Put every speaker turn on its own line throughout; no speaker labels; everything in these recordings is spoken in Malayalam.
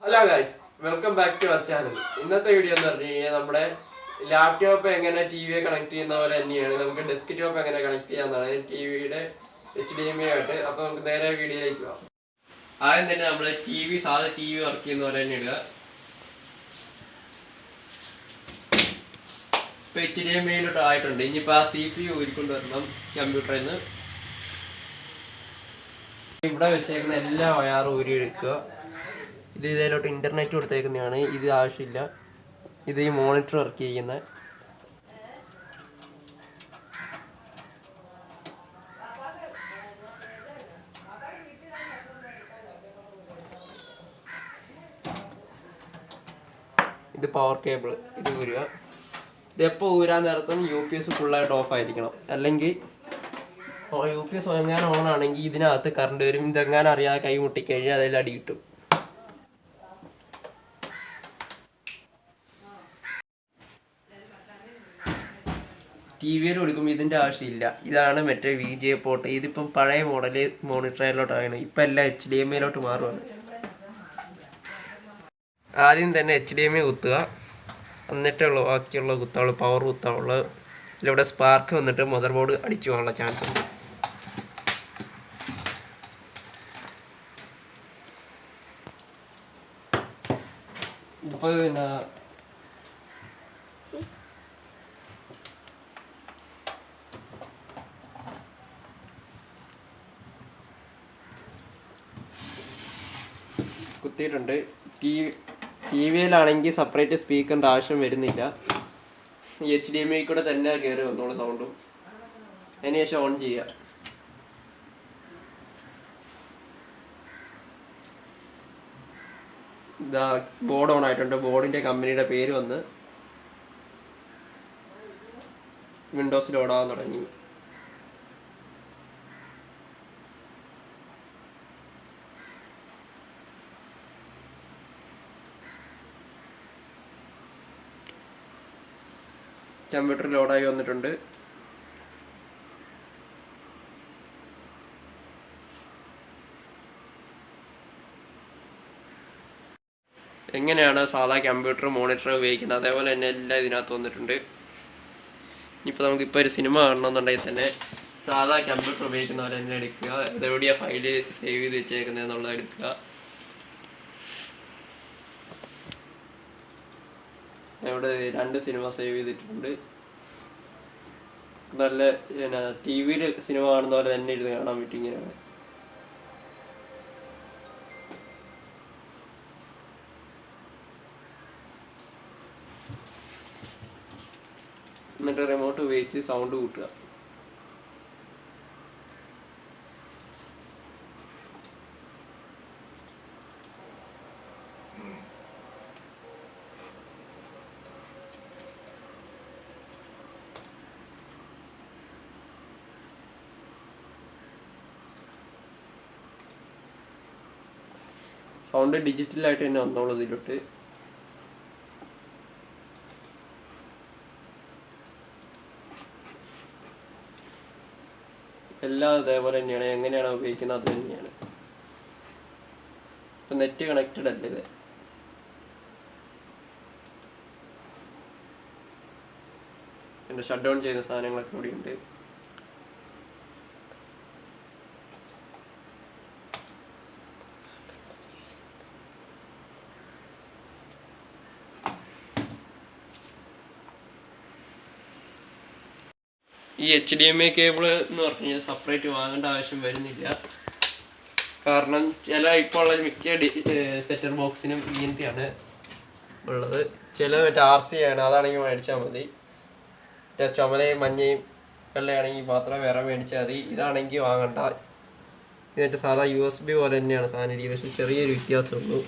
Hello guys, welcome back to our channel. ഇന്നത്തെ വീഡിയോ എന്ന് പറഞ്ഞു കഴിഞ്ഞാൽ നമ്മുടെ ലാപ്ടോപ്പ് എങ്ങനെ ടി വിയെ കണക്ട് ചെയ്യുന്ന പോലെ തന്നെയാണ് നമുക്ക് ഡെസ്ക്ടോപ്പ് എങ്ങനെ കണക്ട് ചെയ്യാവുന്നതാണ് ടി വിയുടെ HDMI ആയിട്ട്. അപ്പോൾ നമുക്ക് നേരെ വീഡിയോയിലേക്ക് പോകാം. ആദ്യം തന്നെ നമ്മൾ സാധാ ടി വി വർക്ക് ചെയ്യുന്ന പോലെ തന്നെ ഇടുക. ഇപ്പോൾ HDMIയിലോട്ട് ആയിട്ടുണ്ട്. ഇനിയിപ്പോൾ ആ CPU ഊരിക്കൊണ്ട് വരണം കമ്പ്യൂട്ടറിൽ നിന്ന്. ഇവിടെ വെച്ചേക്കുന്ന എല്ലാ വയറും ഊരി എടുക്കുക. ഇത് ഇതിലോട്ട് ഇൻ്റർനെറ്റ് കൊടുത്തേക്കുന്നതാണ്. ഇത് ആവശ്യമില്ല. ഇത് ഈ മോണിറ്റർ വർക്ക് ചെയ്യുന്ന ഇത് പവർ കേബിൾ. ഇത് ഊരുക. ഇതെപ്പോൾ ഊരാൻ നേരത്തും UPS ഫുള്ളായിട്ട് ഓഫ് ആയിരിക്കണം. അല്ലെങ്കിൽ UPS എങ്ങാനും ഓൺ ആണെങ്കിൽ ഇതിനകത്ത് കറണ്ട് വരും. ഇതെങ്ങാനും അറിയാതെ കൈ മുട്ടിക്കഴിഞ്ഞാൽ അതിൽ അടി കിട്ടും. TV കൊടുക്കുമ്പോൾ ഇതിൻ്റെ ആവശ്യമില്ല. ഇതാണ് മറ്റേ VGA പോർട്ട്. ഇതിപ്പം പഴയ മോഡല് മോണിറ്ററിലോട്ടാണ്. ഇപ്പം എല്ലാം HDMIയിലോട്ട് മാറുകയാണ്. ആദ്യം തന്നെ HDMI കുത്തുക, എന്നിട്ടുള്ള ബാക്കിയുള്ള കുത്താവുള്ളൂ, പവർ കുത്താവുള്ളൂ. ഇതിലൂടെ സ്പാർക്ക് വന്നിട്ട് മദർ ബോർഡ് അടിച്ചു പോകാനുള്ള ചാൻസ് ഉണ്ട്. ഇപ്പോൾ പിന്നെ കുത്തിയിട്ടുണ്ട്. TVയിലാണെങ്കിൽ സെപ്പറേറ്റ് സ്പീക്കറിൻ്റെ ആവശ്യം വരുന്നില്ല. HDMI കൂടെ തന്നെ കയറി വന്നോളൂ സൗണ്ടും. അതിന് ശേഷം ഓൺ ചെയ്യുക. ഇതാ ബോർഡ് ഓൺ ആയിട്ടുണ്ട്. ബോർഡിൻ്റെ കമ്പനിയുടെ പേര് വന്ന് വിൻഡോസിൽ ഓടാൻ തുടങ്ങി. കമ്പ്യൂട്ടർ ലോഡായി വന്നിട്ടുണ്ട്. എങ്ങനെയാണ് സാധാ കമ്പ്യൂട്ടർ മോണിറ്റർ ഉപയോഗിക്കുന്നത് അതേപോലെ തന്നെ എല്ലാം ഇതിനകത്ത് വന്നിട്ടുണ്ട്. ഇപ്പോൾ നമുക്കിപ്പോൾ ഒരു സിനിമ കാണണമെന്നുണ്ടെങ്കിൽ തന്നെ സാധാ കമ്പ്യൂട്ടർ ഉപയോഗിക്കുന്ന പോലെ തന്നെ എടുക്കുക. അതെവിടെയാണ് ഫയല് സേവ് ചെയ്ത് വെച്ചേക്കുന്നത് എന്നുള്ളത് എടുക്കുക. ഇവിടെ 2 സിനിമ സേവ് ചെയ്തിട്ടുണ്ട്. നല്ല പിന്നെ TV സിനിമ കാണുന്ന പോലെ തന്നെ ഇരുന്ന് കാണാൻ പറ്റും. ഇങ്ങനെയാണ്. എന്നിട്ട് റിമോട്ട് ഉപയോഗിച്ച് സൗണ്ട് കൂട്ടുക. സൗണ്ട് ഡിജിറ്റലായിട്ട് തന്നെ വന്നോളൂ ഇതിലോട്ട്. എല്ലാം അതേപോലെ തന്നെയാണ്. എങ്ങനെയാണ് ഉപയോഗിക്കുന്നത് അത് തന്നെയാണ്. ഇപ്പം നെറ്റ് കണക്റ്റഡ് അല്ലേ ഇത്. പിന്നെ ഷട്ട് ഡൗൺ ചെയ്യുന്ന സാധനങ്ങളൊക്കെ കൂടി ഉണ്ട്. ഈ HDMI കേബിൾ എന്ന് പറഞ്ഞു കഴിഞ്ഞാൽ സെപ്പറേറ്റ് വാങ്ങേണ്ട ആവശ്യം വരുന്നില്ല. കാരണം ഇപ്പോൾ ഉള്ള മിക്ക സെറ്റർ ബോക്സിനും ഇങ്ങനത്തെയാണ് ഉള്ളത്. മറ്റേ RC ആണ്, അതാണെങ്കിൽ മേടിച്ചാൽ മതി. ചുമലയും മഞ്ഞയും വെള്ളയാണെങ്കിൽ മാത്രം വേറെ മേടിച്ചാൽ മതി. ഇതാണെങ്കിൽ വാങ്ങണ്ട. ഇതിൻ്റെ സാധാ USB പോലെ തന്നെയാണ് സാധനം ഇരിക്കുന്നത്. പക്ഷേ ചെറിയൊരു വ്യത്യാസമുള്ളൂ.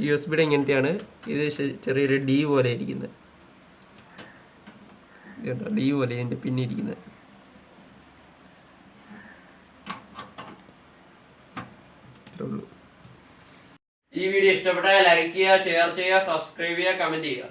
USB ഇങ്ങനത്തെയാണ്. ഇത് ചെറിയൊരു D പോലെ ഇരിക്കുന്നത്. D പോലെ ഇതിൻ്റെ പിന്നിരിക്കുന്നത്. ഈ വീഡിയോ ഇഷ്ടപ്പെട്ടാൽ ലൈക്ക് ചെയ്യുക, ഷെയർ ചെയ്യുക, സബ്സ്ക്രൈബ് ചെയ്യുക, കമൻറ്റ് ചെയ്യുക.